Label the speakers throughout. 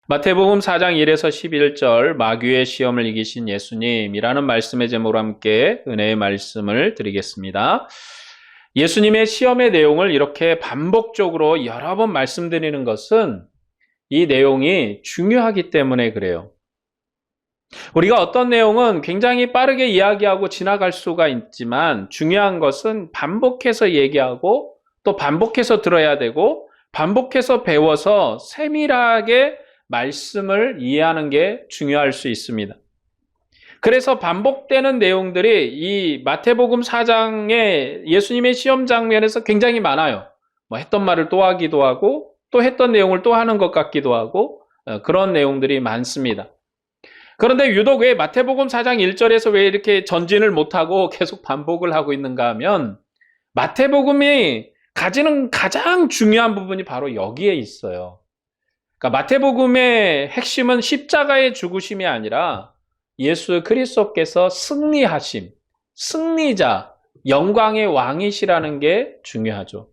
Speaker 1: 마태복음 4장 1에서 11절 마귀의 시험을 이기신 예수님이라는 말씀의 제목으로 함께 은혜의 말씀을 드리겠습니다. 예수님의 시험의 내용을 이렇게 반복적으로 여러 번 말씀드리는 것은 이 내용이 중요하기 때문에 그래요. 우리가 어떤 내용은 굉장히 빠르게 이야기하고 지나갈 수가 있지만 중요한 것은 반복해서 얘기하고 또 반복해서 들어야 되고 반복해서 배워서 세밀하게 말씀을 이해하는 게 중요할 수 있습니다. 그래서 반복되는 내용들이 이 마태복음 4장의 예수님의 시험 장면에서 굉장히 많아요. 했던 말을 또 하기도 하고 또 했던 내용을 또 하는 것 같기도 하고 그런 내용들이 많습니다. 그런데 유독 왜 마태복음 4장 1절에서 왜 이렇게 전진을 못하고 계속 반복을 하고 있는가 하면 마태복음이 가지는 가장 중요한 부분이 바로 여기에 있어요. 그러니까 마태복음의 핵심은 십자가의 죽으심이 아니라 예수 그리스도께서 승리하심, 승리자, 영광의 왕이시라는 게 중요하죠.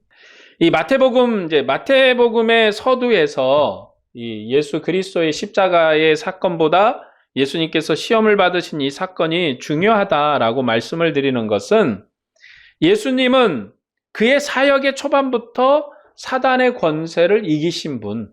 Speaker 1: 이 마태복음의 서두에서 이 예수 그리스도의 십자가의 사건보다 예수님께서 시험을 받으신 이 사건이 중요하다라고 말씀을 드리는 것은 예수님은 그의 사역의 초반부터 사단의 권세를 이기신 분,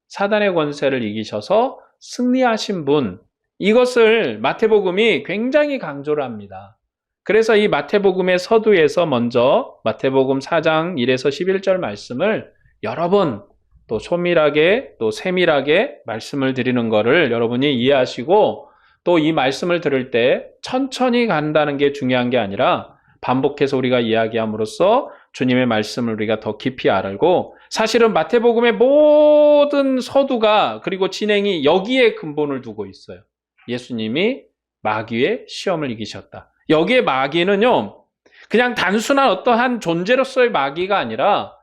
Speaker 1: 사단의 권세를 이기셔서 승리하신 분, 이것을 마태복음이 굉장히 강조를 합니다. 그래서 이 마태복음의 서두에서 먼저 마태복음 4장 1에서 11절 말씀을 여러 번 또 소밀하게 또 세밀하게 말씀을 드리는 것을 여러분이 이해하시고 또 이 말씀을 들을 때 천천히 간다는 게 중요한 게 아니라 반복해서 우리가 이야기함으로써 주님의 말씀을 우리가 더 깊이 알고 사실은 마태복음의 모든 서두가 그리고 진행이 여기에 근본을 두고 있어요. 예수님이 마귀의 시험을 이기셨다. 여기에 마귀는요, 그냥 단순한 어떠한 존재로서의 마귀가 아니라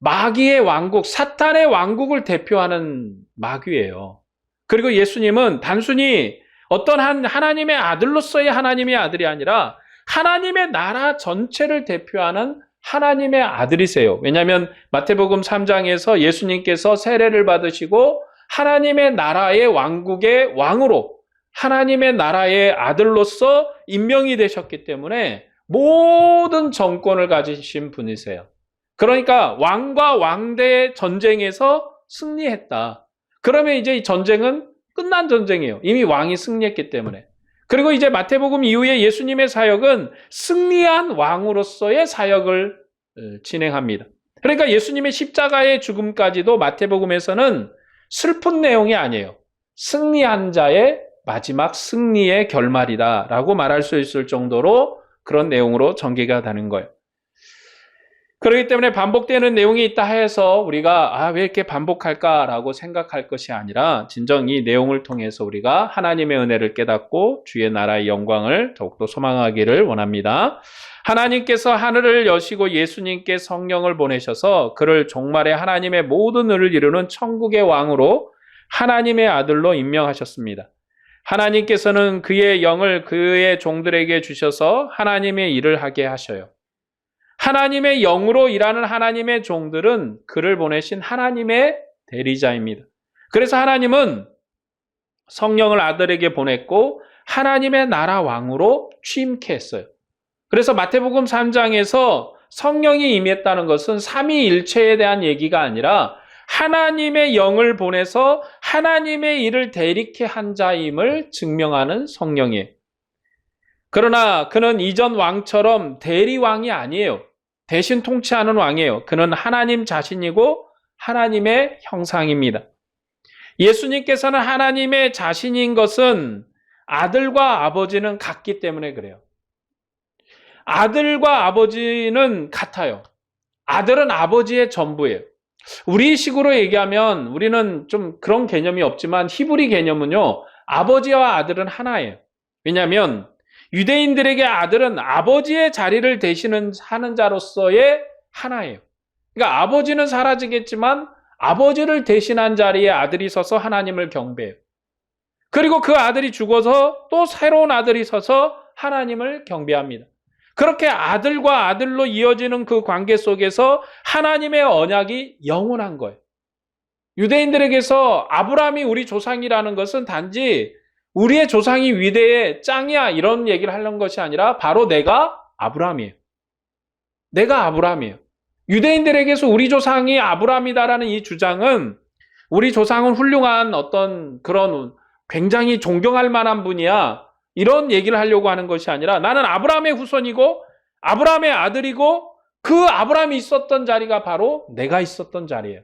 Speaker 1: 마귀의 왕국, 사탄의 왕국을 대표하는 마귀예요. 그리고 예수님은 단순히 어떤 하나님의 아들로서의 하나님의 아들이 아니라 하나님의 나라 전체를 대표하는 하나님의 아들이세요. 왜냐하면 마태복음 3장에서 예수님께서 세례를 받으시고 하나님의 나라의 왕국의 왕으로 하나님의 나라의 아들로서 임명이 되셨기 때문에 모든 정권을 가지신 분이세요. 그러니까 왕과 왕대의 전쟁에서 승리했다. 그러면 이제 이 전쟁은 끝난 전쟁이에요. 이미 왕이 승리했기 때문에. 그리고 이제 마태복음 이후에 예수님의 사역은 승리한 왕으로서의 사역을 진행합니다. 그러니까 예수님의 십자가의 죽음까지도 마태복음에서는 슬픈 내용이 아니에요. 승리한 자의 마지막 승리의 결말이다라고 말할 수 있을 정도로 그런 내용으로 전개가 되는 거예요. 그렇기 때문에 반복되는 내용이 있다 해서 우리가 왜 이렇게 반복할까라고 생각할 것이 아니라 진정 이 내용을 통해서 우리가 하나님의 은혜를 깨닫고 주의 나라의 영광을 더욱더 소망하기를 원합니다. 하나님께서 하늘을 여시고 예수님께 성령을 보내셔서 그를 종말에 하나님의 모든 의를 이루는 천국의 왕으로 하나님의 아들로 임명하셨습니다. 하나님께서는 그의 영을 그의 종들에게 주셔서 하나님의 일을 하게 하셔요. 하나님의 영으로 일하는 하나님의 종들은 그를 보내신 하나님의 대리자입니다. 그래서 하나님은 성령을 아들에게 보냈고 하나님의 나라 왕으로 취임케 했어요. 그래서 마태복음 3장에서 성령이 임했다는 것은 삼위일체에 대한 얘기가 아니라 하나님의 영을 보내서 하나님의 일을 대리케 한 자임을 증명하는 성령이에요. 그러나 그는 이전 왕처럼 대리왕이 아니에요. 대신 통치하는 왕이에요. 그는 하나님 자신이고 하나님의 형상입니다. 예수님께서는 하나님의 자신인 것은 아들과 아버지는 같기 때문에 그래요. 아들과 아버지는 같아요. 아들은 아버지의 전부예요. 우리식으로 얘기하면 우리는 좀 그런 개념이 없지만 히브리 개념은요, 아버지와 아들은 하나예요. 왜냐하면 유대인들에게 아들은 아버지의 자리를 하는 자로서의 하나예요. 그러니까 아버지는 사라지겠지만 아버지를 대신한 자리에 아들이 서서 하나님을 경배해요. 그리고 그 아들이 죽어서 또 새로운 아들이 서서 하나님을 경배합니다. 그렇게 아들과 아들로 이어지는 그 관계 속에서 하나님의 언약이 영원한 거예요. 유대인들에게서 아브라함이 우리 조상이라는 것은 단지 우리의 조상이 위대해 짱이야 이런 얘기를 하는 것이 아니라 바로 내가 아브라함이에요. 내가 아브라함이에요. 유대인들에게서 우리 조상이 아브라함이다라는 이 주장은 우리 조상은 훌륭한 어떤 그런 굉장히 존경할 만한 분이야 이런 얘기를 하려고 하는 것이 아니라 나는 아브라함의 후손이고 아브라함의 아들이고 그 아브라함이 있었던 자리가 바로 내가 있었던 자리예요.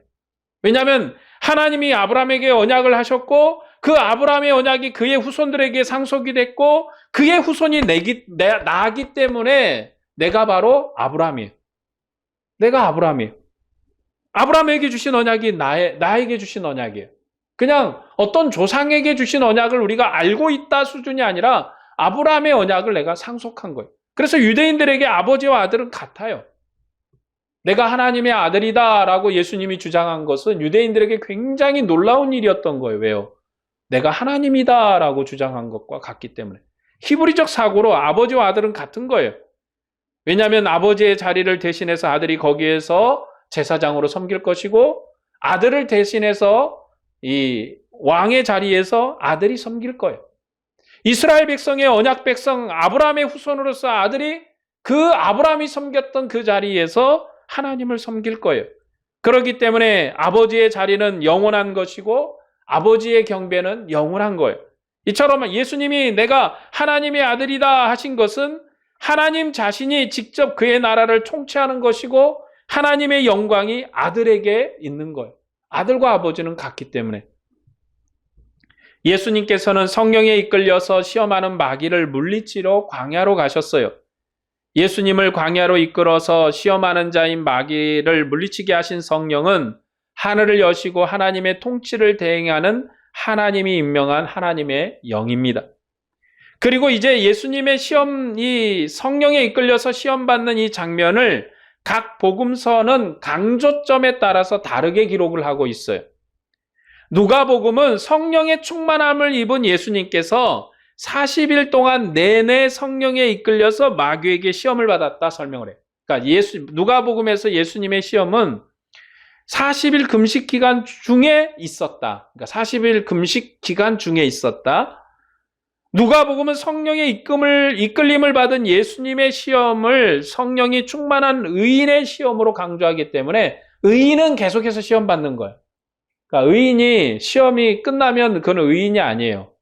Speaker 1: 왜냐하면 하나님이 아브라함에게 언약을 하셨고 그 아브라함의 언약이 그의 후손들에게 상속이 됐고 그의 후손이 나기 때문에 내가 바로 아브라함이에요. 내가 아브라함이에요. 아브라함에게 주신 언약이 나에게 주신 언약이에요. 그냥 어떤 조상에게 주신 언약을 우리가 알고 있다 수준이 아니라 아브라함의 언약을 내가 상속한 거예요. 그래서 유대인들에게 아버지와 아들은 같아요. 내가 하나님의 아들이다 라고 예수님이 주장한 것은 유대인들에게 굉장히 놀라운 일이었던 거예요. 왜요? 내가 하나님이다 라고 주장한 것과 같기 때문에. 히브리적 사고로 아버지와 아들은 같은 거예요. 왜냐하면 아버지의 자리를 대신해서 아들이 거기에서 제사장으로 섬길 것이고 아들을 대신해서 이 왕의 자리에서 아들이 섬길 거예요. 이스라엘 백성의 언약 백성 아브라함의 후손으로서 아들이 그 아브라함이 섬겼던 그 자리에서 하나님을 섬길 거예요. 그렇기 때문에 아버지의 자리는 영원한 것이고 아버지의 경배는 영원한 거예요. 이처럼 예수님이 내가 하나님의 아들이다 하신 것은 하나님 자신이 직접 그의 나라를 통치하는 것이고 하나님의 영광이 아들에게 있는 거예요. 아들과 아버지는 같기 때문에. 예수님께서는 성령에 이끌려서 시험하는 마귀를 물리치러 광야로 가셨어요. 예수님을 광야로 이끌어서 시험하는 자인 마귀를 물리치게 하신 성령은 하늘을 여시고 하나님의 통치를 대행하는 하나님이 임명한 하나님의 영입니다. 그리고 이제 예수님의 이 성령에 이끌려서 시험받는 이 장면을 각 복음서는 강조점에 따라서 다르게 기록을 하고 있어요. 누가복음은 성령의 충만함을 입은 예수님께서 40일 동안 내내 성령에 이끌려서 마귀에게 시험을 받았다 설명을 해요. 그러니까 누가복음에서 예수님의 시험은 40일 금식 기간 중에 있었다. 그러니까 40일 금식 기간 중에 있었다. 누가복음은 성령의 이끌림을 받은 예수님의 시험을 성령이 충만한 의인의 시험으로 강조하기 때문에 의인은 계속해서 시험 받는 거예요. 그러니까 의인이 시험이 끝나면 그건 의인이 아니에요.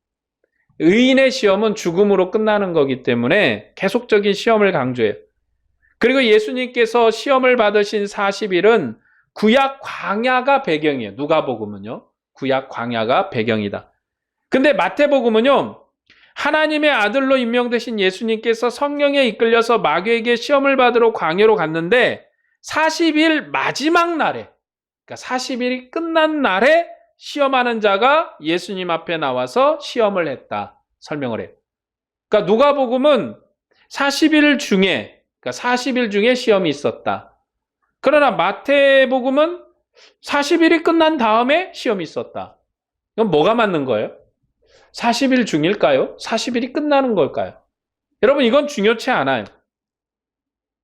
Speaker 1: 의인의 시험은 죽음으로 끝나는 거기 때문에 계속적인 시험을 강조해요. 그리고 예수님께서 시험을 받으신 40일은 구약 광야가 배경이에요. 누가복음은요. 구약 광야가 배경이다. 근데 마태복음은요. 하나님의 아들로 임명되신 예수님께서 성령에 이끌려서 마귀에게 시험을 받으러 광야로 갔는데 40일 마지막 날에 그러니까 40일이 끝난 날에 시험하는 자가 예수님 앞에 나와서 시험을 했다. 설명을 해요. 그러니까 누가복음은 40일 중에 그러니까 40일 중에 시험이 있었다. 그러나 마태복음은 40일이 끝난 다음에 시험이 있었다. 이건 뭐가 맞는 거예요? 40일 중일까요? 40일이 끝나는 걸까요? 여러분 이건 중요치 않아요.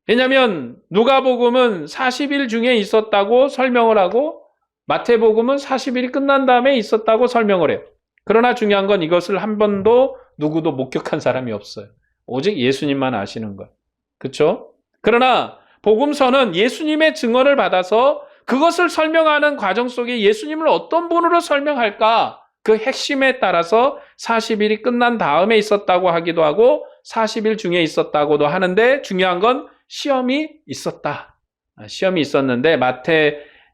Speaker 1: 왜냐하면 누가복음은 40일 중에 있었다고 설명을 하고 마태복음은 40일이 끝난 다음에 있었다고 설명을 해요. 그러나 중요한 건 이것을 한 번도 누구도 목격한 사람이 없어요. 오직 예수님만 아시는 거예요. 그렇죠? 그러나 복음서는 예수님의 증언을 받아서 그것을 설명하는 과정 속에 예수님을 어떤 분으로 설명할까? 그 핵심에 따라서 40일이 끝난 다음에 있었다고 하기도 하고 40일 중에 있었다고도 하는데 중요한 건 시험이 있었다. 시험이 있었는데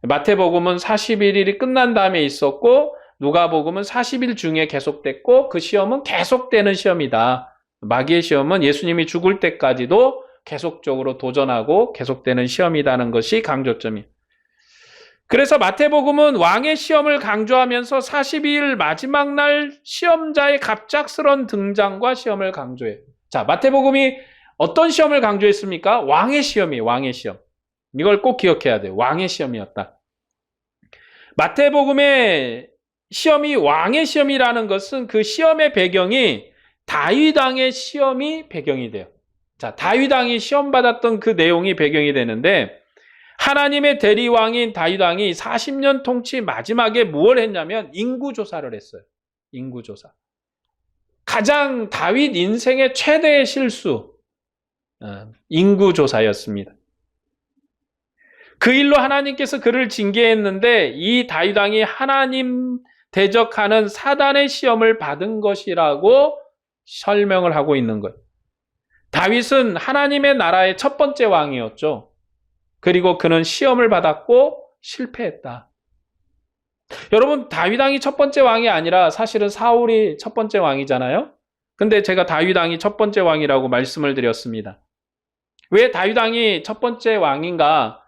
Speaker 1: 마태복음은 41일이 끝난 다음에 있었고 누가복음은 40일 중에 계속됐고 그 시험은 계속되는 시험이다. 마귀의 시험은 예수님이 죽을 때까지도 계속적으로 도전하고 계속되는 시험이라는 것이 강조점이에요. 그래서 마태복음은 왕의 시험을 강조하면서 42일 마지막 날 시험자의 갑작스런 등장과 시험을 강조해요. 자, 마태복음이 어떤 시험을 강조했습니까? 왕의 시험이에요. 왕의 시험. 이걸 꼭 기억해야 돼요. 왕의 시험이었다. 마태복음의 시험이 왕의 시험이라는 것은 그 시험의 배경이 다윗 왕의 시험이 배경이 돼요. 자, 다윗 왕이 시험 받았던 그 내용이 배경이 되는데 하나님의 대리왕인 다윗 왕이 40년 통치 마지막에 무엇을 했냐면 인구조사를 했어요. 인구조사. 가장 다윗 인생의 최대의 실수, 인구조사였습니다. 그 일로 하나님께서 그를 징계했는데 이 다윗 왕이 하나님 대적하는 사단의 시험을 받은 것이라고 설명을 하고 있는 거예요. 다윗은 하나님의 나라의 첫 번째 왕이었죠. 그리고 그는 시험을 받았고 실패했다. 여러분, 다윗 왕이 첫 번째 왕이 아니라 사실은 사울이 첫 번째 왕이잖아요. 근데 제가 다윗 왕이 첫 번째 왕이라고 말씀을 드렸습니다. 왜 다윗 왕이 첫 번째 왕인가?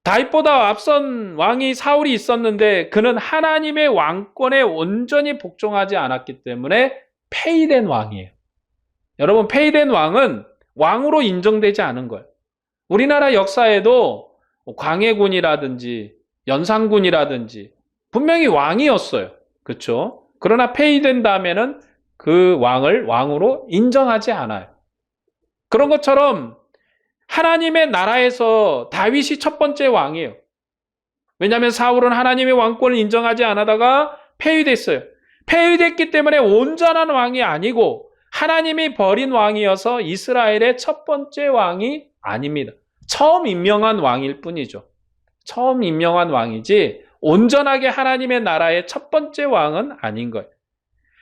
Speaker 1: 다윗보다 앞선 왕이 사울이 있었는데 그는 하나님의 왕권에 온전히 복종하지 않았기 때문에 폐위된 왕이에요. 여러분, 폐위된 왕은 왕으로 인정되지 않은 거예요. 우리나라 역사에도 광해군이라든지 연산군이라든지 분명히 왕이었어요. 그렇죠? 그러나 폐위된 다음에는 그 왕을 왕으로 인정하지 않아요. 그런 것처럼 하나님의 나라에서 다윗이 첫 번째 왕이에요. 왜냐하면 사울은 하나님의 왕권을 인정하지 않다가 폐위됐어요. 폐위됐기 때문에 온전한 왕이 아니고 하나님이 버린 왕이어서 이스라엘의 첫 번째 왕이 아닙니다. 처음 임명한 왕일 뿐이죠. 처음 임명한 왕이지 온전하게 하나님의 나라의 첫 번째 왕은 아닌 거예요.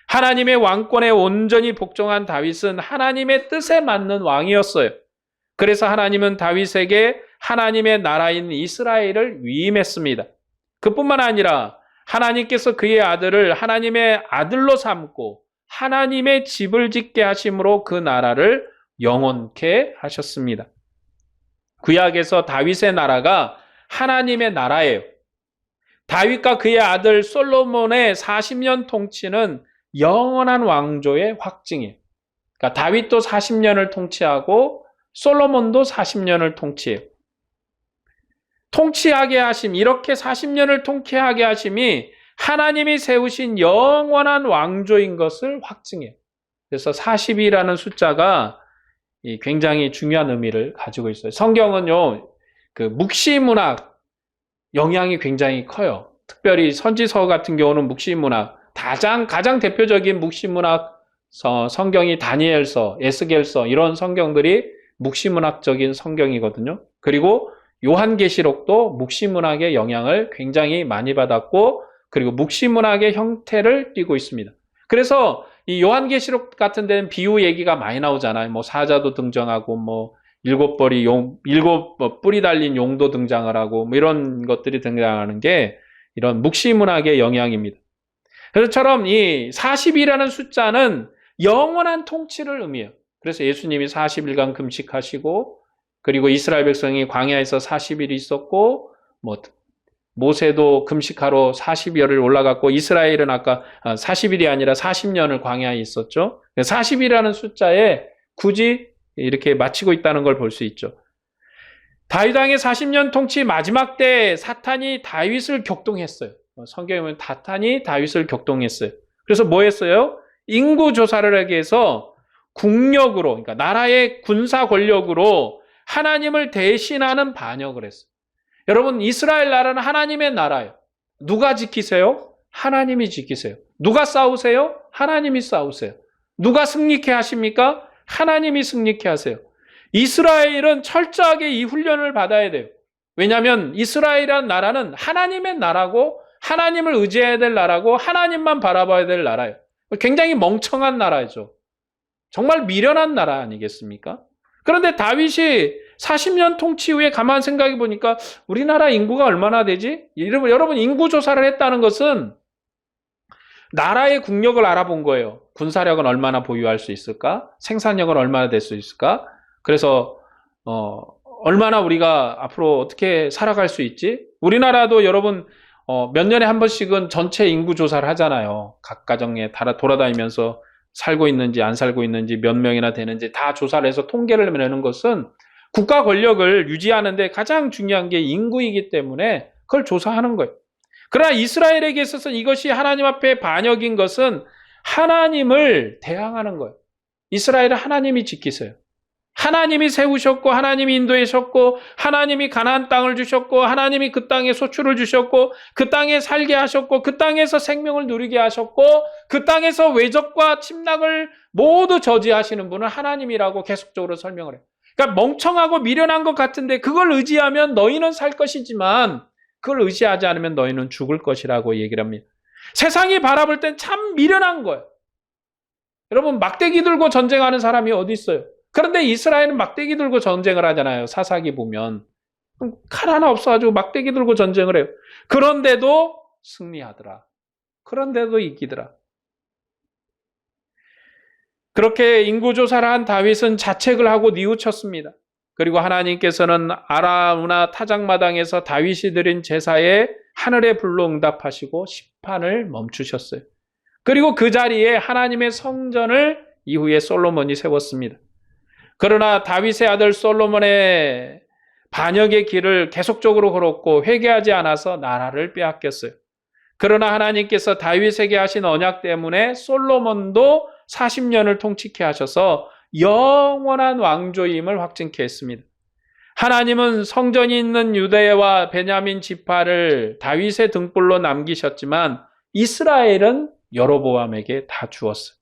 Speaker 1: 하나님의 왕권에 온전히 복종한 다윗은 하나님의 뜻에 맞는 왕이었어요. 그래서 하나님은 다윗에게 하나님의 나라인 이스라엘을 위임했습니다. 그뿐만 아니라 하나님께서 그의 아들을 하나님의 아들로 삼고 하나님의 집을 짓게 하심으로 그 나라를 영원케 하셨습니다. 구약에서 다윗의 나라가 하나님의 나라예요. 다윗과 그의 아들 솔로몬의 40년 통치는 영원한 왕조의 확증이에요. 그러니까 다윗도 40년을 통치하고 솔로몬도 40년을 통치해요. 통치하게 하심, 이렇게 40년을 통치하게 하심이 하나님이 세우신 영원한 왕조인 것을 확증해요. 그래서 40이라는 숫자가 굉장히 중요한 의미를 가지고 있어요. 성경은요, 그 묵시문학 영향이 굉장히 커요. 특별히 선지서 같은 경우는 묵시문학, 가장 대표적인 묵시문학 성경이 다니엘서, 에스겔서 이런 성경들이 묵시문학적인 성경이거든요. 그리고 요한계시록도 묵시문학의 영향을 굉장히 많이 받았고 그리고 묵시문학의 형태를 띠고 있습니다. 그래서 이 요한계시록 같은 데는 비유 얘기가 많이 나오잖아요. 뭐 사자도 등장하고 뭐 일곱 뿔이 달린 용도 등장을 하고 뭐 이런 것들이 등장하는 게 이런 묵시문학의 영향입니다. 그처럼 이 40이라는 숫자는 영원한 통치를 의미해요. 그래서 예수님이 40일간 금식하시고 그리고 이스라엘 백성이 광야에서 40일이 있었고 뭐 모세도 금식하러 40여일 올라갔고 이스라엘은 아까 40일이 아니라 40년을 광야에 있었죠. 40이라는 숫자에 굳이 이렇게 마치고 있다는 걸 볼 수 있죠. 다윗 왕의 40년 통치 마지막 때 사탄이 다윗을 격동했어요. 성경에 보면 사탄이 다윗을 격동했어요. 그래서 뭐 했어요? 인구 조사를 하기 위해서 국력으로, 그러니까 나라의 군사 권력으로 하나님을 대신하는 반역을 했어요. 여러분, 이스라엘 나라는 하나님의 나라예요. 누가 지키세요? 하나님이 지키세요. 누가 싸우세요? 하나님이 싸우세요. 누가 승리케 하십니까? 하나님이 승리케 하세요. 이스라엘은 철저하게 이 훈련을 받아야 돼요. 왜냐하면 이스라엘이라는 나라는 하나님의 나라고 하나님을 의지해야 될 나라고 하나님만 바라봐야 될 나라예요. 굉장히 멍청한 나라죠. 정말 미련한 나라 아니겠습니까? 그런데 다윗이 40년 통치 후에 가만 생각해 보니까 우리나라 인구가 얼마나 되지? 여러분 인구 조사를 했다는 것은 나라의 국력을 알아본 거예요. 군사력은 얼마나 보유할 수 있을까? 생산력은 얼마나 될 수 있을까? 그래서 얼마나 우리가 앞으로 어떻게 살아갈 수 있지? 우리나라도 여러분 몇 년에 한 번씩은 전체 인구 조사를 하잖아요. 각 가정에 돌아다니면서 살고 있는지 안 살고 있는지 몇 명이나 되는지 다 조사를 해서 통계를 내는 것은 국가 권력을 유지하는 데 가장 중요한 게 인구이기 때문에 그걸 조사하는 거예요. 그러나 이스라엘에게 있어서는 이것이 하나님 앞에 반역인 것은 하나님을 대항하는 거예요. 이스라엘은 하나님이 지키세요. 하나님이 세우셨고 하나님이 인도하셨고 하나님이 가나안 땅을 주셨고 하나님이 그 땅에 소출을 주셨고 그 땅에 살게 하셨고 그 땅에서 생명을 누리게 하셨고 그 땅에서 외적과 침략을 모두 저지하시는 분은 하나님이라고 계속적으로 설명을 해요. 그러니까 멍청하고 미련한 것 같은데 그걸 의지하면 너희는 살 것이지만 그걸 의지하지 않으면 너희는 죽을 것이라고 얘기를 합니다. 세상이 바라볼 땐 참 미련한 거예요. 여러분 막대기 들고 전쟁하는 사람이 어디 있어요? 그런데 이스라엘은 막대기 들고 전쟁을 하잖아요. 사사기 보면. 칼 하나 없어가지고 막대기 들고 전쟁을 해요. 그런데도 승리하더라. 그런데도 이기더라. 그렇게 인구조사를 한 다윗은 자책을 하고 뉘우쳤습니다. 그리고 하나님께서는 아라우나 타작마당에서 다윗이 드린 제사에 하늘의 불로 응답하시고 심판을 멈추셨어요. 그리고 그 자리에 하나님의 성전을 이후에 솔로몬이 세웠습니다. 그러나 다윗의 아들 솔로몬의 반역의 길을 계속적으로 걸었고 회개하지 않아서 나라를 빼앗겼어요. 그러나 하나님께서 다윗에게 하신 언약 때문에 솔로몬도 40년을 통치케 하셔서 영원한 왕조임을 확증케 했습니다. 하나님은 성전이 있는 유대와 베냐민 지파를 다윗의 등불로 남기셨지만 이스라엘은 여로보암에게 다 주었어요.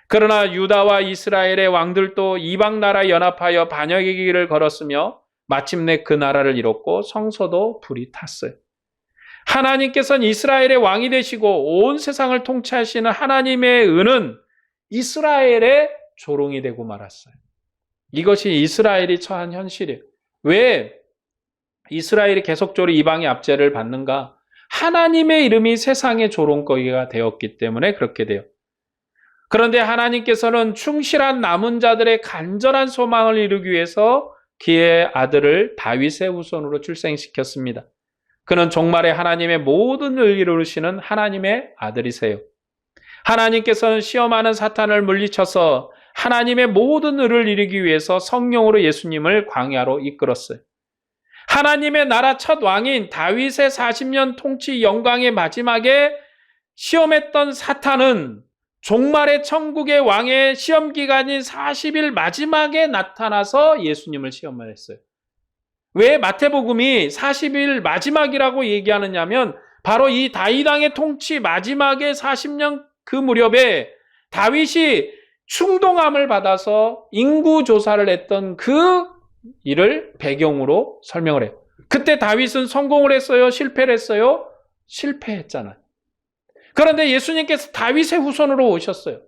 Speaker 1: 그러나 유다와 이스라엘의 왕들도 이방 나라 연합하여 반역의 길을 걸었으며 마침내 그 나라를 잃었고 성소도 불이 탔어요. 하나님께서는 이스라엘의 왕이 되시고 온 세상을 통치하시는 하나님의 은은 이스라엘의 조롱이 되고 말았어요. 이것이 이스라엘이 처한 현실이에요. 왜 이스라엘이 계속적으로 이방의 압제를 받는가? 하나님의 이름이 세상의 조롱거리가 되었기 때문에 그렇게 돼요. 그런데 하나님께서는 충실한 남은 자들의 간절한 소망을 이루기 위해서 그의 아들을 다윗의 후손으로 출생시켰습니다. 그는 종말에 하나님의 모든 의를 이루시는 하나님의 아들이세요. 하나님께서는 시험하는 사탄을 물리쳐서 하나님의 모든 의를 이루기 위해서 성령으로 예수님을 광야로 이끌었어요. 하나님의 나라 첫 왕인 다윗의 40년 통치 영광의 마지막에 시험했던 사탄은 종말의 천국의 왕의 시험 기간인 40일 마지막에 나타나서 예수님을 시험을 했어요. 왜 마태복음이 40일 마지막이라고 얘기하느냐면 바로 이 다윗 왕의 통치 마지막에 40년 그 무렵에 다윗이 충동함을 받아서 인구 조사를 했던 그 일을 배경으로 설명을 해요. 그때 다윗은 성공을 했어요? 실패를 했어요? 실패했잖아요. 그런데 예수님께서 다윗의 후손으로 오셨어요.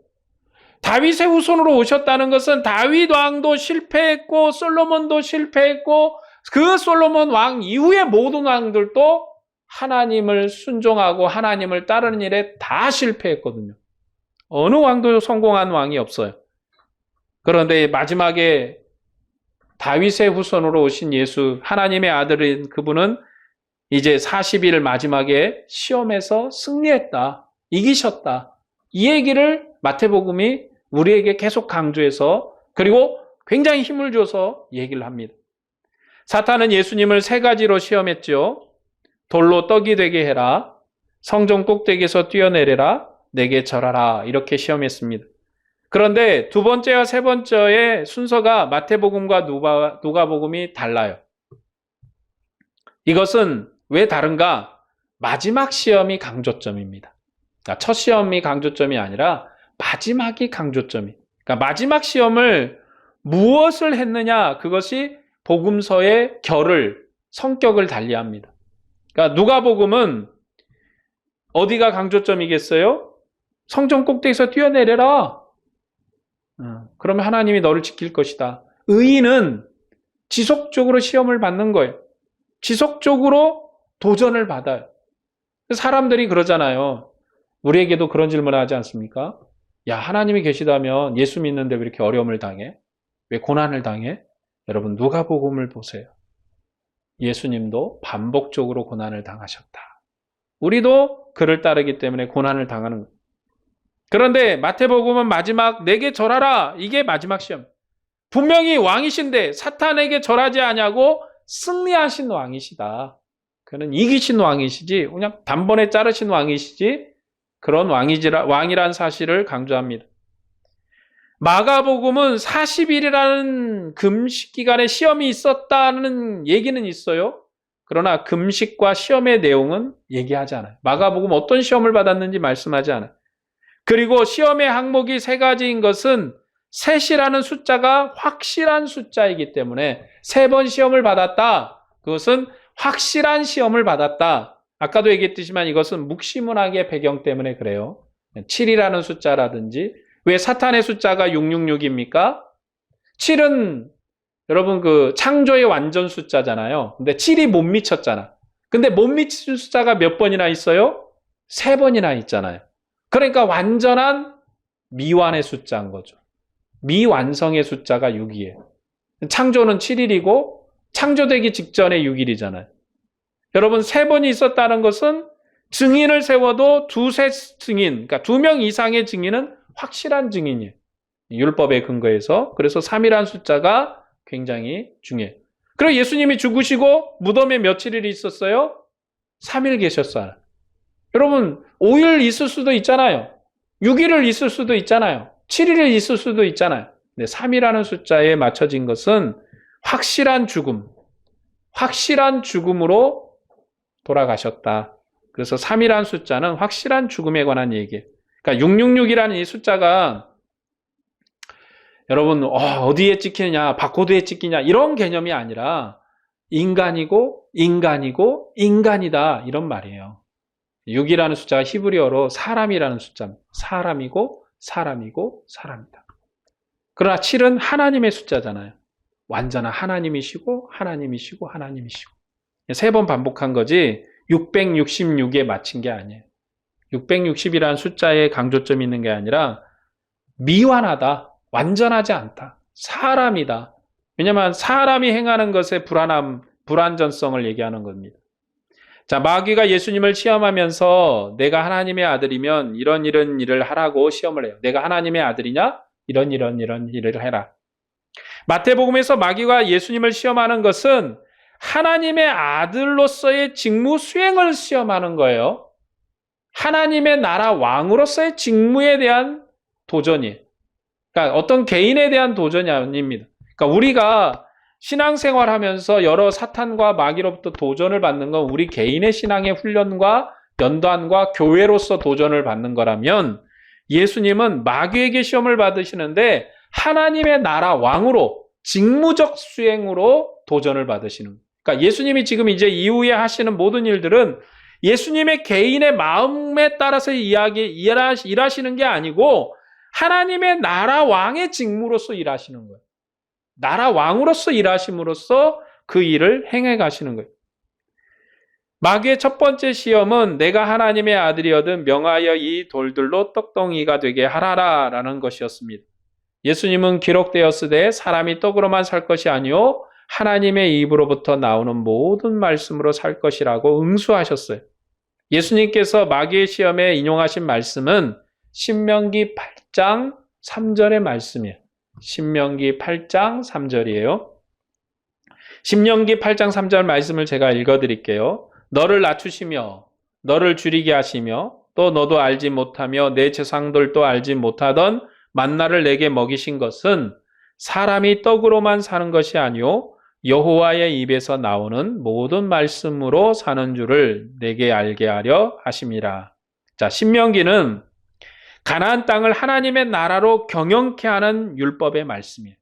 Speaker 1: 다윗의 후손으로 오셨다는 것은 다윗 왕도 실패했고 솔로몬도 실패했고 그 솔로몬 왕 이후의 모든 왕들도 하나님을 순종하고 하나님을 따르는 일에 다 실패했거든요. 어느 왕도 성공한 왕이 없어요. 그런데 마지막에 다윗의 후손으로 오신 예수, 하나님의 아들인 그분은 이제 40일 마지막에 시험에서 승리했다, 이기셨다. 이 얘기를 마태복음이 우리에게 계속 강조해서 그리고 굉장히 힘을 줘서 얘기를 합니다. 사탄은 예수님을 세 가지로 시험했죠. 돌로 떡이 되게 해라, 성전 꼭대기에서 뛰어내려라, 내게 절하라, 이렇게 시험했습니다. 그런데 두 번째와 세 번째의 순서가 마태복음과 누가복음이 달라요. 이것은 왜 다른가? 마지막 시험이 강조점입니다. 그러니까 첫 시험이 강조점이 아니라 마지막이 강조점이. 그러니까 마지막 시험을 무엇을 했느냐? 그것이 복음서의 결을, 성격을 달리합니다. 그러니까 누가복음은 어디가 강조점이겠어요? 성전 꼭대기에서 뛰어내려라. 그러면 하나님이 너를 지킬 것이다. 의인은 지속적으로 시험을 받는 거예요. 지속적으로 도전을 받아요. 사람들이 그러잖아요. 우리에게도 그런 질문을 하지 않습니까? 야, 하나님이 계시다면 예수 믿는데 왜 이렇게 어려움을 당해? 왜 고난을 당해? 여러분, 누가복음을 보세요. 예수님도 반복적으로 고난을 당하셨다. 우리도 그를 따르기 때문에 고난을 당하는 거예요. 그런데 마태복음은 마지막 내게 절하라, 이게 마지막 시험. 분명히 왕이신데 사탄에게 절하지 아니하고 승리하신 왕이시다. 그는 이기신 왕이시지 그냥 단번에 자르신 왕이시지 그런 왕이란 사실을 강조합니다. 마가복음은 40일이라는 금식 기간에 시험이 있었다는 얘기는 있어요. 그러나 금식과 시험의 내용은 얘기하지 않아요. 마가복음 어떤 시험을 받았는지 말씀하지 않아요. 그리고 시험의 항목이 세 가지인 것은 셋이라는 숫자가 확실한 숫자이기 때문에 3번 시험을 받았다. 그것은 확실한 시험을 받았다. 아까도 얘기했듯이만 이것은 묵시문학의 배경 때문에 그래요. 7이라는 숫자라든지 왜 사탄의 숫자가 666입니까? 7은 여러분 그 창조의 완전 숫자잖아요. 근데 7이 못 미쳤잖아. 근데 못 미친 숫자가 몇 번이나 있어요? 3번이나 있잖아요. 그러니까 완전한 미완의 숫자인 거죠. 미완성의 숫자가 6이에요. 창조는 7일이고 창조되기 직전에 6일이잖아요. 여러분 3번이 있었다는 것은 증인을 세워도 두세 증인, 그러니까 2명 이상의 증인은 확실한 증인이에요. 율법에 근거해서. 그래서 3이라는 숫자가 굉장히 중요해요. 그리고 예수님이 죽으시고 무덤에 며칠이 있었어요? 3일 계셨어요. 여러분 5일 있을 수도 있잖아요. 6일을 있을 수도 있잖아요. 7일을 있을 수도 있잖아요. 근데 3이라는 숫자에 맞춰진 것은 확실한 죽음, 확실한 죽음으로 돌아가셨다. 그래서 3이라는 숫자는 확실한 죽음에 관한 얘기예요. 그러니까 666이라는 이 숫자가 여러분 어디에 찍히느냐, 바코드에 찍히냐 이런 개념이 아니라 인간이고 인간이고 인간이다 이런 말이에요. 6이라는 숫자가 히브리어로 사람이라는 숫자입니다. 사람이고 사람이고 사람이다. 그러나 7은 하나님의 숫자잖아요. 완전한 하나님이시고 하나님이시고 하나님이시고 3번 반복한 거지 666에 맞춘 게 아니에요. 660이라는 숫자에 강조점이 있는 게 아니라 미완하다. 완전하지 않다. 사람이다. 왜냐하면 사람이 행하는 것의 불완전성을 얘기하는 겁니다. 자, 마귀가 예수님을 시험하면서 내가 하나님의 아들이면 이런 일을 하라고 시험을 해요. 내가 하나님의 아들이냐? 이런 일을 해라. 마태복음에서 마귀가 예수님을 시험하는 것은 하나님의 아들로서의 직무 수행을 시험하는 거예요. 하나님의 나라 왕으로서의 직무에 대한 도전이에요. 그러니까 어떤 개인에 대한 도전이 아닙니다. 그러니까 우리가 신앙생활 하면서 여러 사탄과 마귀로부터 도전을 받는 건 우리 개인의 신앙의 훈련과 연단과 교회로서 도전을 받는 거라면 예수님은 마귀에게 시험을 받으시는데 하나님의 나라 왕으로 직무적 수행으로 도전을 받으시는 거예요. 그러니까 예수님이 지금 이제 이후에 하시는 모든 일들은 예수님의 개인의 마음에 따라서 일하시는 게 아니고 하나님의 나라 왕의 직무로서 일하시는 거예요. 나라 왕으로서 일하심으로써 그 일을 행해 가시는 거예요. 마귀의 첫 번째 시험은 내가 하나님의 아들이거든 명하여 이 돌들로 떡덩이가 되게 하라라는 것이었습니다. 예수님은 기록되었으되 사람이 떡으로만 살 것이 아니요 하나님의 입으로부터 나오는 모든 말씀으로 살 것이라고 응수하셨어요. 예수님께서 마귀의 시험에 인용하신 말씀은 신명기 8장 3절의 말씀이에요. 신명기 8장 3절이에요. 신명기 8장 3절 말씀을 제가 읽어드릴게요. 너를 낮추시며 너를 줄이게 하시며 또 너도 알지 못하며 내 조상들도 알지 못하던 만나를 내게 먹이신 것은 사람이 떡으로만 사는 것이 아니요 여호와의 입에서 나오는 모든 말씀으로 사는 줄을 내게 알게 하려 하심이라. 자, 신명기는 가나안 땅을 하나님의 나라로 경영케 하는 율법의 말씀이에요.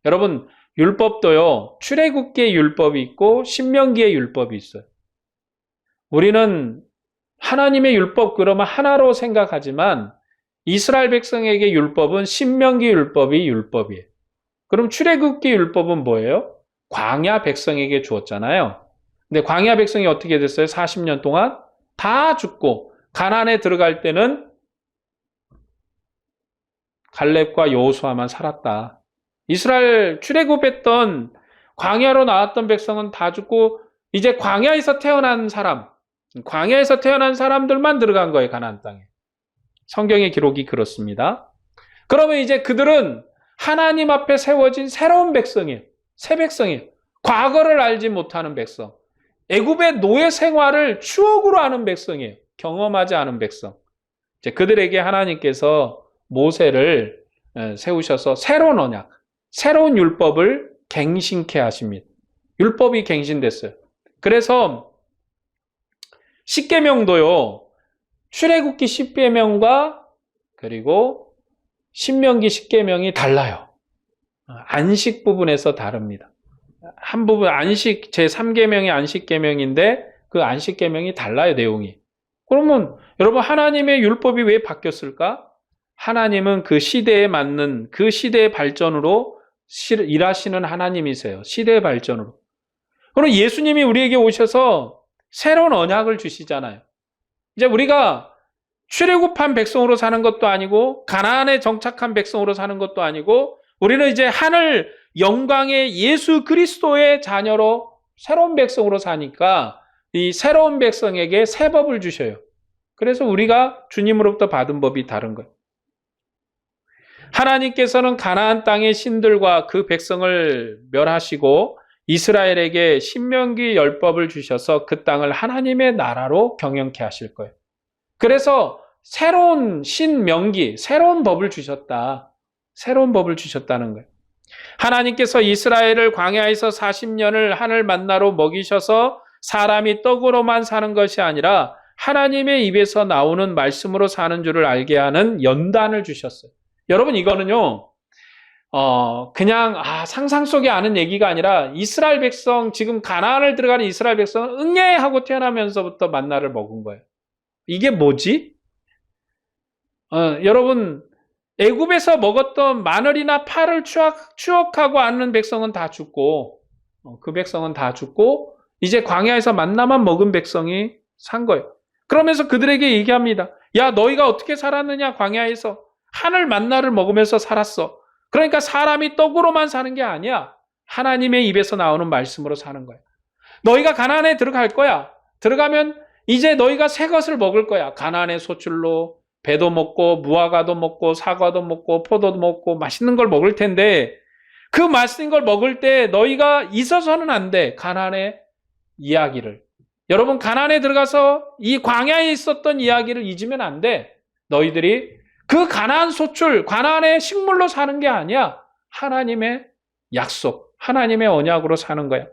Speaker 1: 여러분, 율법도요. 출애굽기의 율법이 있고 신명기의 율법이 있어요. 우리는 하나님의 율법 그러면 하나로 생각하지만 이스라엘 백성에게 율법은 신명기 율법이 율법이에요. 그럼 출애굽기 율법은 뭐예요? 광야 백성에게 주었잖아요. 근데 광야 백성이 어떻게 됐어요? 40년 동안 다 죽고 가나안에 들어갈 때는 갈렙과 여호수아만 살았다. 이스라엘 출애굽했던 광야로 나왔던 백성은 다 죽고 이제 광야에서 태어난 사람들만 들어간 거예요. 가나안 땅에. 성경의 기록이 그렇습니다. 그러면 이제 그들은 하나님 앞에 세워진 새로운 백성이에요. 새 백성이에요. 과거를 알지 못하는 백성. 애굽의 노예 생활을 추억으로 하는 백성이에요. 경험하지 않은 백성. 이제 그들에게 하나님께서 모세를 세우셔서 새로운 언약, 새로운 율법을 갱신케 하십니다. 율법이 갱신됐어요. 그래서 십계명도요, 출애굽기 10계명과 그리고 신명기 10계명이 달라요. 안식 부분에서 다릅니다. 한 부분 안식 제3계명이 안식계명인데 그 안식계명이 달라요, 내용이. 그러면 여러분, 하나님의 율법이 왜 바뀌었을까? 하나님은 그 시대에 맞는, 그 시대의 발전으로 일하시는 하나님이세요. 시대의 발전으로. 그럼 예수님이 우리에게 오셔서 새로운 언약을 주시잖아요. 이제 우리가 출애굽한 백성으로 사는 것도 아니고 가나안에 정착한 백성으로 사는 것도 아니고, 우리는 이제 하늘 영광의 예수 그리스도의 자녀로 새로운 백성으로 사니까 이 새로운 백성에게 새 법을 주셔요. 그래서 우리가 주님으로부터 받은 법이 다른 거예요. 하나님께서는 가나안 땅의 신들과 그 백성을 멸하시고 이스라엘에게 신명기 율법을 주셔서 그 땅을 하나님의 나라로 경영케 하실 거예요. 그래서 새로운 신명기, 새로운 법을 주셨다. 새로운 법을 주셨다는 거예요. 하나님께서 이스라엘을 광야에서 40년을 하늘 만나로 먹이셔서 사람이 떡으로만 사는 것이 아니라 하나님의 입에서 나오는 말씀으로 사는 줄을 알게 하는 연단을 주셨어요. 여러분, 이거는요, 그냥 상상 속에 아는 얘기가 아니라 이스라엘 백성, 지금 가나안을 들어가는 이스라엘 백성은 응애 하고 태어나면서부터 만나를 먹은 거예요. 이게 뭐지? 여러분, 애굽에서 먹었던 마늘이나 파를 추억하고 아는 백성은 다 죽고, 그 백성은 다 죽고 이제 광야에서 만나만 먹은 백성이 산 거예요. 그러면서 그들에게 얘기합니다. 야, 너희가 어떻게 살았느냐? 광야에서 하늘 만나를 먹으면서 살았어. 그러니까 사람이 떡으로만 사는 게 아니야. 하나님의 입에서 나오는 말씀으로 사는 거야. 너희가 가나안에 들어갈 거야. 들어가면 이제 너희가 새 것을 먹을 거야. 가나안의 소출로 배도 먹고 무화과도 먹고 사과도 먹고 포도도 먹고 맛있는 걸 먹을 텐데, 그 맛있는 걸 먹을 때 너희가 잊어서는 안 돼. 가나안의 이야기를. 여러분, 가나안에 들어가서 이 광야에 있었던 이야기를 잊으면 안 돼. 너희들이 그 가나안 소출, 가나안의 식물로 사는 게 아니야. 하나님의 약속, 하나님의 언약으로 사는 거야.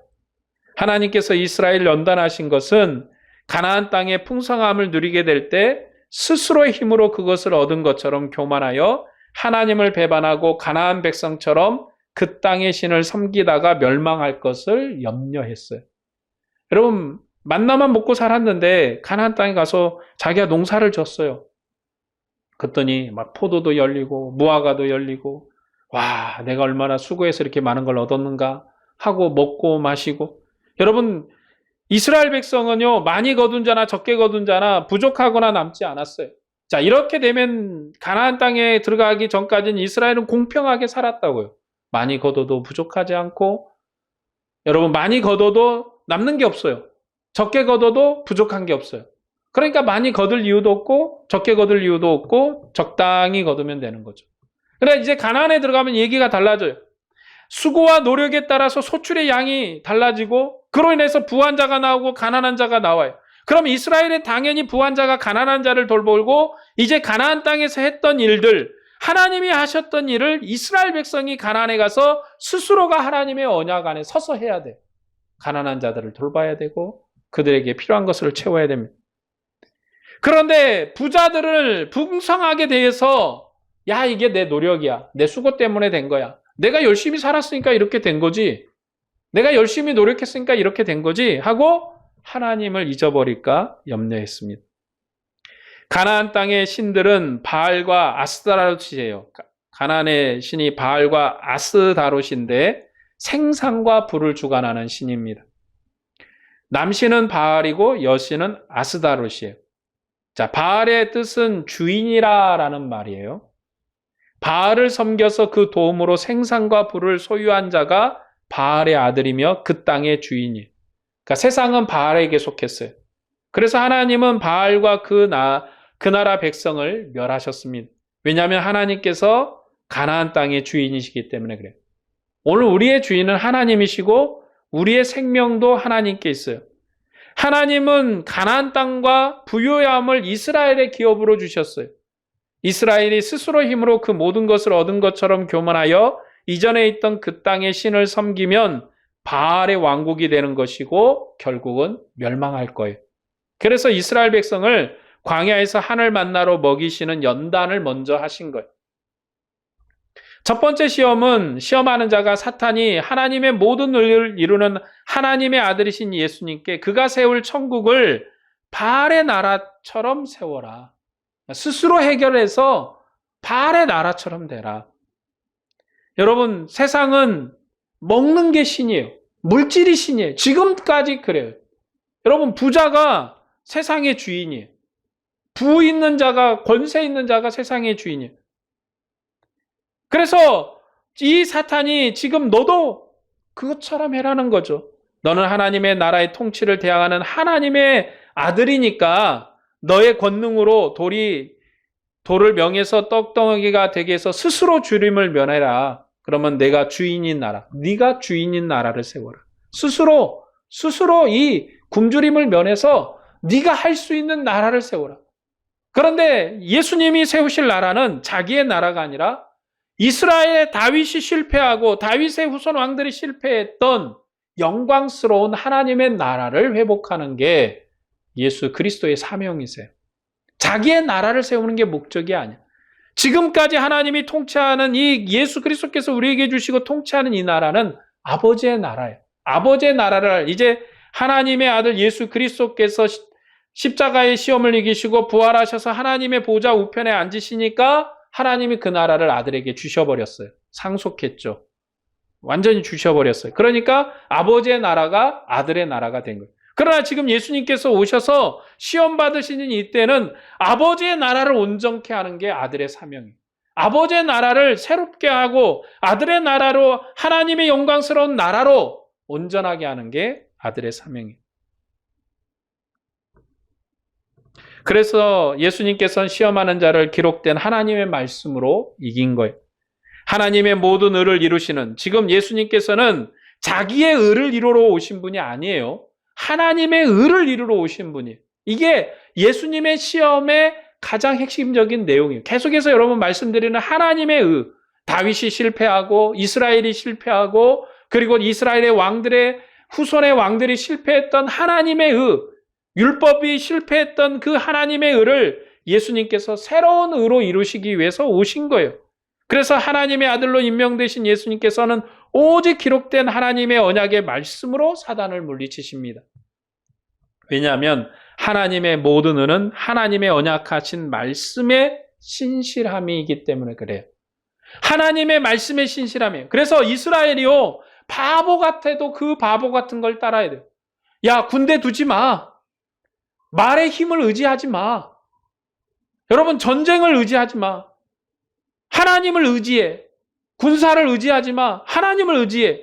Speaker 1: 하나님께서 이스라엘 연단하신 것은 가나안 땅의 풍성함을 누리게 될 때 스스로의 힘으로 그것을 얻은 것처럼 교만하여 하나님을 배반하고 가나안 백성처럼 그 땅의 신을 섬기다가 멸망할 것을 염려했어요. 여러분, 만나만 먹고 살았는데 가나안 땅에 가서 자기가 농사를 졌어요. 그랬더니 막 포도도 열리고 무화과도 열리고, 와, 내가 얼마나 수고해서 이렇게 많은 걸 얻었는가 하고 먹고 마시고. 여러분, 이스라엘 백성은요, 많이 거둔 자나 적게 거둔 자나 부족하거나 남지 않았어요. 자, 이렇게 되면 가나안 땅에 들어가기 전까지는 이스라엘은 공평하게 살았다고요. 많이 거둬도 부족하지 않고, 여러분, 많이 거둬도 남는 게 없어요. 적게 거둬도 부족한 게 없어요. 그러니까 많이 거둘 이유도 없고 적게 거둘 이유도 없고 적당히 거두면 되는 거죠. 그러나 이제 가나안에 들어가면 얘기가 달라져요. 수고와 노력에 따라서 소출의 양이 달라지고, 그로 인해서 부한 자가 나오고 가난한 자가 나와요. 그럼 이스라엘은 당연히 부한 자가 가난한 자를 돌보고, 이제 가나안 땅에서 했던 일들, 하나님이 하셨던 일을 이스라엘 백성이 가나안에 가서 스스로가 하나님의 언약 안에 서서 해야 돼요. 가난한 자들을 돌봐야 되고 그들에게 필요한 것을 채워야 됩니다. 그런데 부자들을 풍성하게 대해서, 야, 이게 내 노력이야. 내 수고 때문에 된 거야. 내가 열심히 살았으니까 이렇게 된 거지. 내가 열심히 노력했으니까 이렇게 된 거지 하고 하나님을 잊어버릴까 염려했습니다. 가나안 땅의 신들은 바알과 아스다롯이에요. 가나안의 신이 바알과 아스다롯인데 생산과 불을 주관하는 신입니다. 남신은 바알이고 여신은 아스다롯이에요. 자, 바알의 뜻은 주인이라는 말이에요. 바알을 섬겨서 그 도움으로 생산과 부를 소유한 자가 바알의 아들이며 그 땅의 주인이에요. 그러니까 세상은 바알에게 속했어요. 그래서 하나님은 바알과 그 나라 백성을 멸하셨습니다. 왜냐하면 하나님께서 가나안 땅의 주인이시기 때문에 그래요. 오늘 우리의 주인은 하나님이시고 우리의 생명도 하나님께 있어요. 하나님은 가나안 땅과 부요함을 이스라엘의 기업으로 주셨어요. 이스라엘이 스스로 힘으로 그 모든 것을 얻은 것처럼 교만하여 이전에 있던 그 땅의 신을 섬기면 바알의 왕국이 되는 것이고 결국은 멸망할 거예요. 그래서 이스라엘 백성을 광야에서 하늘 만나로 먹이시는 연단을 먼저 하신 거예요. 첫 번째 시험은 시험하는 자가 사탄이 하나님의 모든 의를 이루는 하나님의 아들이신 예수님께 그가 세울 천국을 바알의 나라처럼 세워라. 스스로 해결해서 바알의 나라처럼 되라. 여러분, 세상은 먹는 게 신이에요. 물질이 신이에요. 지금까지 그래요. 여러분, 부자가 세상의 주인이에요. 부 있는 자가, 권세 있는 자가 세상의 주인이에요. 그래서 이 사탄이 지금 너도 그것처럼 해라는 거죠. 너는 하나님의 나라의 통치를 대항하는 하나님의 아들이니까 너의 권능으로 돌을 명해서 떡덩어리가 되게 해서 스스로 주림을 면해라. 그러면 내가 주인인 나라, 네가 주인인 나라를 세워라. 스스로 이 굶주림을 면해서 네가 할 수 있는 나라를 세워라. 그런데 예수님이 세우실 나라는 자기의 나라가 아니라 이스라엘의 다윗이 실패하고 다윗의 후손 왕들이 실패했던 영광스러운 하나님의 나라를 회복하는 게 예수 그리스도의 사명이세요. 자기의 나라를 세우는 게 목적이 아니야. 지금까지 하나님이 통치하는 이 예수 그리스도께서 우리에게 주시고 통치하는 이 나라는 아버지의 나라예요. 아버지의 나라를 이제 하나님의 아들 예수 그리스도께서 십자가의 시험을 이기시고 부활하셔서 하나님의 보좌 우편에 앉으시니까 하나님이 그 나라를 아들에게 주셔버렸어요. 상속했죠. 완전히 주셔버렸어요. 그러니까 아버지의 나라가 아들의 나라가 된 거예요. 그러나 지금 예수님께서 오셔서 시험 받으시는 이때는 아버지의 나라를 온전케 하는 게 아들의 사명이에요. 아버지의 나라를 새롭게 하고 아들의 나라로 하나님의 영광스러운 나라로 온전하게 하는 게 아들의 사명이에요. 그래서 예수님께서는 시험하는 자를 기록된 하나님의 말씀으로 이긴 거예요. 하나님의 모든 의를 이루시는, 지금 예수님께서는 자기의 의를 이루러 오신 분이 아니에요. 하나님의 의를 이루러 오신 분이에요. 이게 예수님의 시험의 가장 핵심적인 내용이에요. 계속해서 여러분 말씀드리는 하나님의 의, 다윗이 실패하고 이스라엘이 실패하고 그리고 이스라엘의 왕들의 후손의 왕들이 실패했던 하나님의 의, 율법이 실패했던 그 하나님의 의를 예수님께서 새로운 의로 이루시기 위해서 오신 거예요. 그래서 하나님의 아들로 임명되신 예수님께서는 오직 기록된 하나님의 언약의 말씀으로 사단을 물리치십니다. 왜냐하면 하나님의 모든 의는 하나님의 언약하신 말씀의 신실함이기 때문에 그래요. 하나님의 말씀의 신실함이에요. 그래서 이스라엘이요, 바보 같아도 그 바보 같은 걸 따라야 돼요. 야, 군대 두지 마. 말의 힘을 의지하지 마. 여러분, 전쟁을 의지하지 마. 하나님을 의지해. 군사를 의지하지 마. 하나님을 의지해.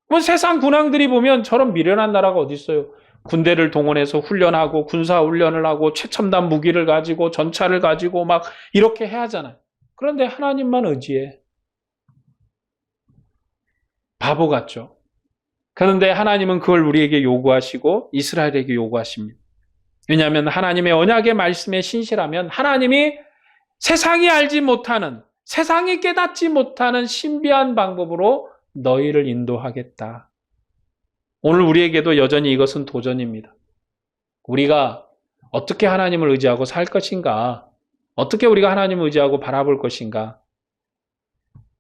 Speaker 1: 뭐 세상 군왕들이 보면 저런 미련한 나라가 어디 있어요. 군대를 동원해서 훈련하고 군사 훈련을 하고 최첨단 무기를 가지고 전차를 가지고 막 이렇게 해야 하잖아요. 그런데 하나님만 의지해. 바보 같죠. 그런데 하나님은 그걸 우리에게 요구하시고 이스라엘에게 요구하십니다. 왜냐하면 하나님의 언약의 말씀에 신실하면 하나님이 세상이 알지 못하는, 세상이 깨닫지 못하는 신비한 방법으로 너희를 인도하겠다. 오늘 우리에게도 여전히 이것은 도전입니다. 우리가 어떻게 하나님을 의지하고 살 것인가? 어떻게 우리가 하나님을 의지하고 바라볼 것인가?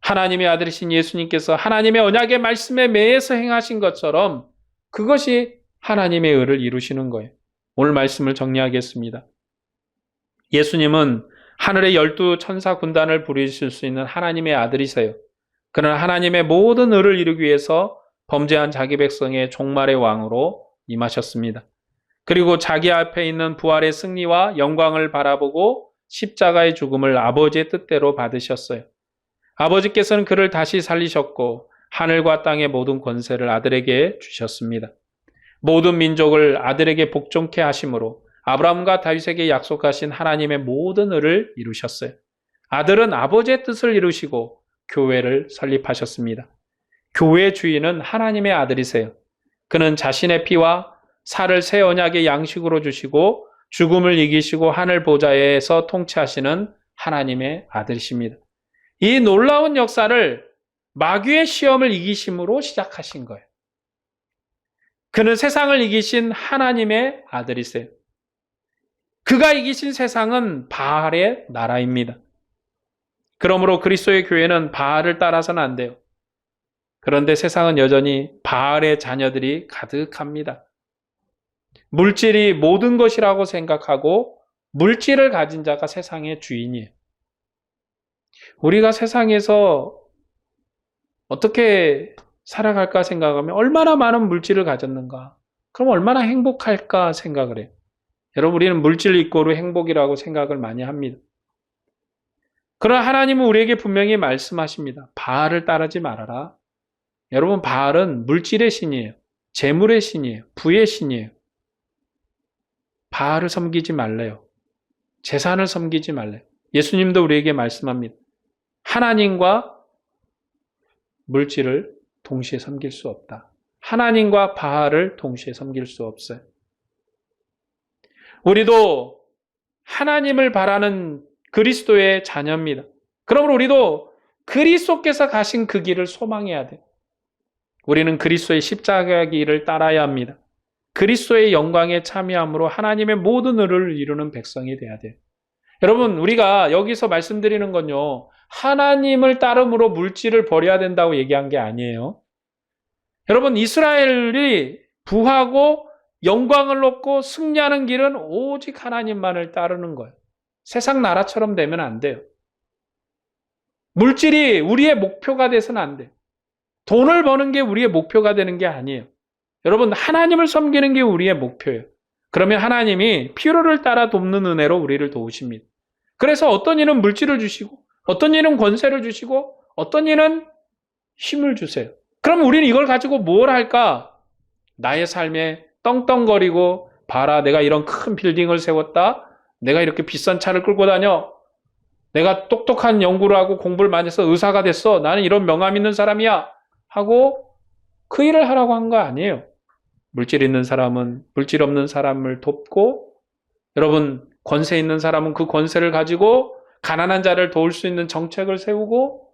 Speaker 1: 하나님의 아들이신 예수님께서 하나님의 언약의 말씀에 매해서 행하신 것처럼 그것이 하나님의 의를 이루시는 거예요. 오늘 말씀을 정리하겠습니다. 예수님은 하늘의 12 천사 군단을 부리실 수 있는 하나님의 아들이세요. 그러나 하나님의 모든 의를 이루기 위해서 범죄한 자기 백성의 종말의 왕으로 임하셨습니다. 그리고 자기 앞에 있는 부활의 승리와 영광을 바라보고 십자가의 죽음을 아버지의 뜻대로 받으셨어요. 아버지께서는 그를 다시 살리셨고 하늘과 땅의 모든 권세를 아들에게 주셨습니다. 모든 민족을 아들에게 복종케 하심으로 아브라함과 다윗에게 약속하신 하나님의 모든 의를 이루셨어요. 아들은 아버지의 뜻을 이루시고 교회를 설립하셨습니다. 교회의 주인은 하나님의 아들이세요. 그는 자신의 피와 살을 새 언약의 양식으로 주시고 죽음을 이기시고 하늘 보좌에서 통치하시는 하나님의 아들이십니다. 이 놀라운 역사를 마귀의 시험을 이기심으로 시작하신 거예요. 그는 세상을 이기신 하나님의 아들이세요. 그가 이기신 세상은 바알의 나라입니다. 그러므로 그리스도의 교회는 바알을 따라서는 안 돼요. 그런데 세상은 여전히 바알의 자녀들이 가득합니다. 물질이 모든 것이라고 생각하고 물질을 가진 자가 세상의 주인이에요. 우리가 세상에서 어떻게 살아갈까 생각하면 얼마나 많은 물질을 가졌는가? 그럼 얼마나 행복할까 생각을 해요. 여러분, 우리는 물질 이꼬르 행복이라고 생각을 많이 합니다. 그러나 하나님은 우리에게 분명히 말씀하십니다. 바알을 따르지 말아라. 여러분, 바알은 물질의 신이에요. 재물의 신이에요. 부의 신이에요. 바알을 섬기지 말래요. 재산을 섬기지 말래요. 예수님도 우리에게 말씀합니다. 하나님과 물질을 동시에 섬길 수 없다. 하나님과 바알을 동시에 섬길 수 없어요. 우리도 하나님을 바라는 그리스도의 자녀입니다. 그러므로 우리도 그리스도께서 가신 그 길을 소망해야 돼요. 우리는 그리스도의 십자가 길을 따라야 합니다. 그리스도의 영광에 참여함으로 하나님의 모든 의를 이루는 백성이 돼야 돼요. 여러분, 우리가 여기서 말씀드리는 건요, 하나님을 따름으로 물질을 버려야 된다고 얘기한 게 아니에요. 여러분, 이스라엘이 부하고 영광을 얻고 승리하는 길은 오직 하나님만을 따르는 거예요. 세상 나라처럼 되면 안 돼요. 물질이 우리의 목표가 돼서는 안 돼요. 돈을 버는 게 우리의 목표가 되는 게 아니에요. 여러분, 하나님을 섬기는 게 우리의 목표예요. 그러면 하나님이 필요를 따라 돕는 은혜로 우리를 도우십니다. 그래서 어떤 이는 물질을 주시고, 어떤 이는 권세를 주시고, 어떤 이는 힘을 주세요. 그럼 우리는 이걸 가지고 뭘 할까? 나의 삶에 떵떵거리고, 봐라, 내가 이런 큰 빌딩을 세웠다. 내가 이렇게 비싼 차를 끌고 다녀. 내가 똑똑한 연구를 하고 공부를 많이 해서 의사가 됐어. 나는 이런 명함 있는 사람이야. 하고 그 일을 하라고 한 거 아니에요. 물질 있는 사람은 물질 없는 사람을 돕고, 여러분, 권세 있는 사람은 그 권세를 가지고 가난한 자를 도울 수 있는 정책을 세우고,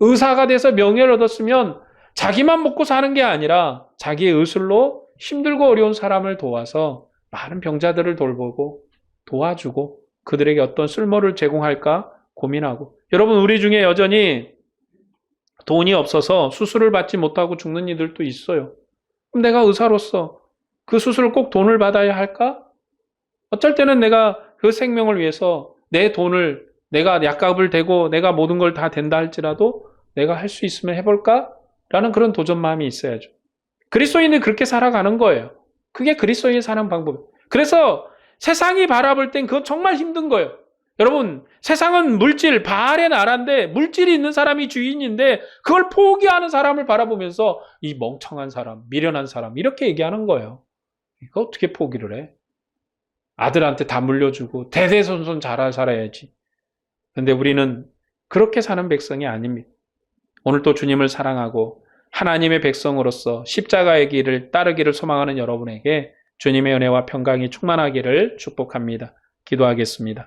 Speaker 1: 의사가 돼서 명예를 얻었으면 자기만 먹고 사는 게 아니라 자기의 의술로 힘들고 어려운 사람을 도와서 많은 병자들을 돌보고 도와주고 그들에게 어떤 쓸모를 제공할까 고민하고. 여러분, 우리 중에 여전히 돈이 없어서 수술을 받지 못하고 죽는 이들도 있어요. 그럼 내가 의사로서 그 수술을 꼭 돈을 받아야 할까? 어쩔 때는 내가 그 생명을 위해서 내 돈을, 내가 약값을 대고 내가 모든 걸 다 된다 할지라도 내가 할 수 있으면 해볼까? 라는 그런 도전 마음이 있어야죠. 그리스도인은 그렇게 살아가는 거예요. 그게 그리스도인이 사는 방법이에요. 그래서 세상이 바라볼 땐 그건 정말 힘든 거예요. 여러분, 세상은 물질, 바알의 나라인데 물질이 있는 사람이 주인인데 그걸 포기하는 사람을 바라보면서 이 멍청한 사람, 미련한 사람 이렇게 얘기하는 거예요. 이거 어떻게 포기를 해? 아들한테 다 물려주고 대대손손 잘 살아야지. 그런데 우리는 그렇게 사는 백성이 아닙니다. 오늘 또 주님을 사랑하고 하나님의 백성으로서 십자가의 길을 따르기를 소망하는 여러분에게 주님의 은혜와 평강이 충만하기를 축복합니다. 기도하겠습니다.